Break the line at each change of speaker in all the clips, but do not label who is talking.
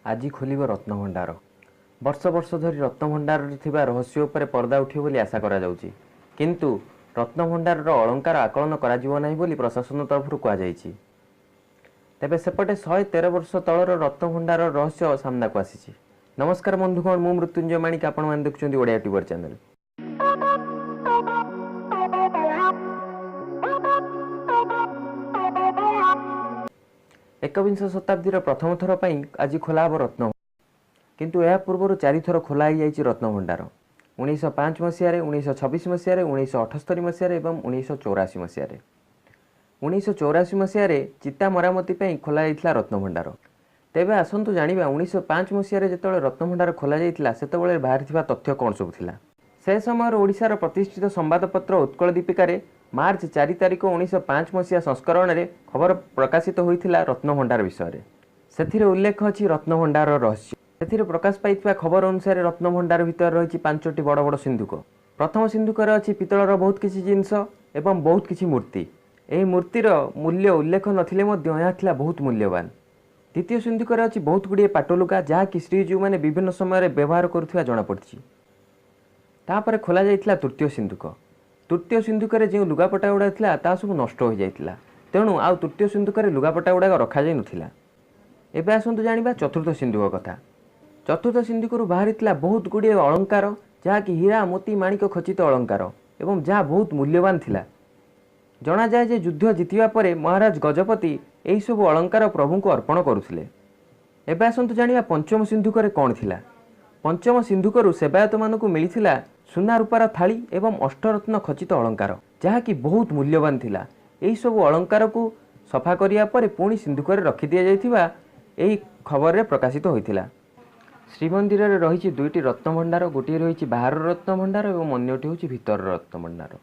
आज खोलिब रत्नभंडार। वर्ष वर्ष धरी रत्नभंडार रहस्य उपर पर्दा उठिब बोली आशा करा जाउची। किंतु रत्नभंडार अलंकार आकलन करा जीव नाही बोली प्रशासन तरफ कहुଯାଇଛି। तेबे सेपटे 113 वर्ष तलर रत्नभंडार रहस्य सामना को आसीछि। नमस्कार बंधुगण, मु मृत्युंजय माणिक, आपण माने देखुछन्ती ओडिया ट्यूबर चैनल। एकविंश शताब्दी प्रथम थर पर आज खोला हम रत्न, किंतु यह पूर्व 4 थर खोला रत्नभंडार 1905 मसीह, 1926 मसीह, 1978 मसीह और 1984 मसीह। 1984 मसीह चिता मरामती खोल रत्नभंडार। तेबे आसतु जानिबा 1905 मसीह जो रत्नभंडार खोल से बाहरी तथ्य कौन सब थिला। से समय ओडिशार प्रतिष्ठित संवादपत्र उत्कल दीपिकार मार्च 4 तारिख 1905 मसीहा संस्करण में खबर प्रकाशित होता रत्नभंडार विषय। से उल्लेख अच्छी रत्नभंडार रहस्य। से प्रकाश पाई खबर अनुसार रत्नभंडार भितर रही 5टी बड़ बड़ सिंधुक। प्रथम सिंधुक अच्छी पितलर बहुत किसी जिनस एवं बहुत किसी मूर्ति। यह मूर्तिर मूल्य उल्लेख नथिले यह बहुत मूल्यवान। द्वितीय सिंधुक अच्छी बहुत गुड़िए पाटलुगा जहाँकि श्रीजीव मैंने विभिन्न समय व्यवहार करुवा जमापड़ी। तापर खोल जाइथिला तृतीय सिंधुक। तृतीय सिंधुक जो लुगापटा गुड़ा था सब नष्ट हो जाता, तेणु आउ तृतीय सिंधुक लुगापटा गुड़ाक रखा जाई नथिला। एबे आसतु जानिबा चतुर्थ सिंधुक कथा। चतुर्थ सिंधुक बाहरी बहुत गुड़िए अलंकार जहाँकि हीरा मोती माणिक खचित अलंकार एवं जहाँ बहुत मूल्यवान थिला। जना जाए जे युद्ध जीतिबा परे महाराज गजपति एही सब अलंकार प्रभु को अर्पण करुथिले। एबे आसतु जानिबा पंचम सिंधुक कौन थिला। पंचम सिंधुकरू सेवायत मानकु मिलिथिला सुना रूपार थाली एवं अष्टरत्न खचित अलंकार जहाँकि बहुत मूल्यवान थिला। एही सब अलंकार को सफा करिया परे पुणी सिंधुक रखि दिया जाइथिबा एही खबर रे प्रकाशित होइथिला। श्रीमंदिर में रही 2टी रत्नभंडार, गोटे रही बाहर रत्नभंडार और अन्यटी हूँ भीतर रत्नभंडार।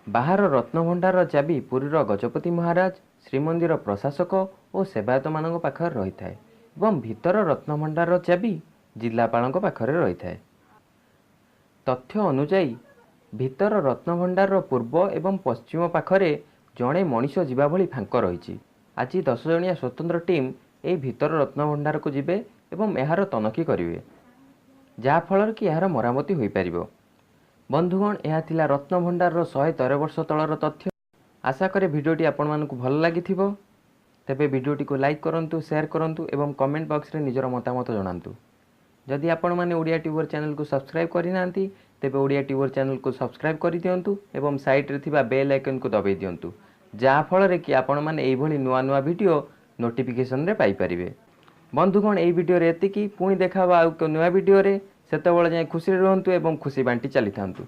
बाहर रत्नभंडार चाबी पुरीर गजपति महाराज, श्रीमंदिर प्रशासक और सेवायत मान पाखे रही है और भीतर रत्नभंडार चाबी जिलापाल पाखे रही है। तथ्य अनुजाई भीतर रत्नभंडार पूर्व एवं पश्चिम पाखरे जड़े मनीष जीवा भली फांक रही। आज 10 जणिया स्वतंत्र टीम यही भीतर रत्नभंडार को जिबे एवं यार तनखी करेंगे, जहाँफल कि यार मरामती हो पार। बंधुगण, यह थिला रत्नभंडार 113 वर्ष तलर तथ्य। आशा करे भिडियोटी आपण मानकु भल लागी थिबो। तेबे भिडियोटी को लाइक करंतु, शेयर करंतु एवं कमेंट बॉक्स रे निजर मतामत जणांतु। जदि आपण माने ओडिया ट्यूबर चैनल को सब्सक्राइब करि नांती तेबे ओडिया ट्यूबर चैनल को सब्सक्राइब करि दियंतु एवं साइड रे थिबा बेल आइकन को दबाई दियंतु, जहाँ फल रे कि आपण माने एई भली नुआ नुआ वीडियो नोटिफिकेशन रे पाई परिबे। बंधुगण, एई वीडियो रे एतिकी। पुणी देखाबा आउ नुआ वीडियो रे। सेतेबेले जाय खुशी रहंतु एवं खुशी बांटी चली थांतु।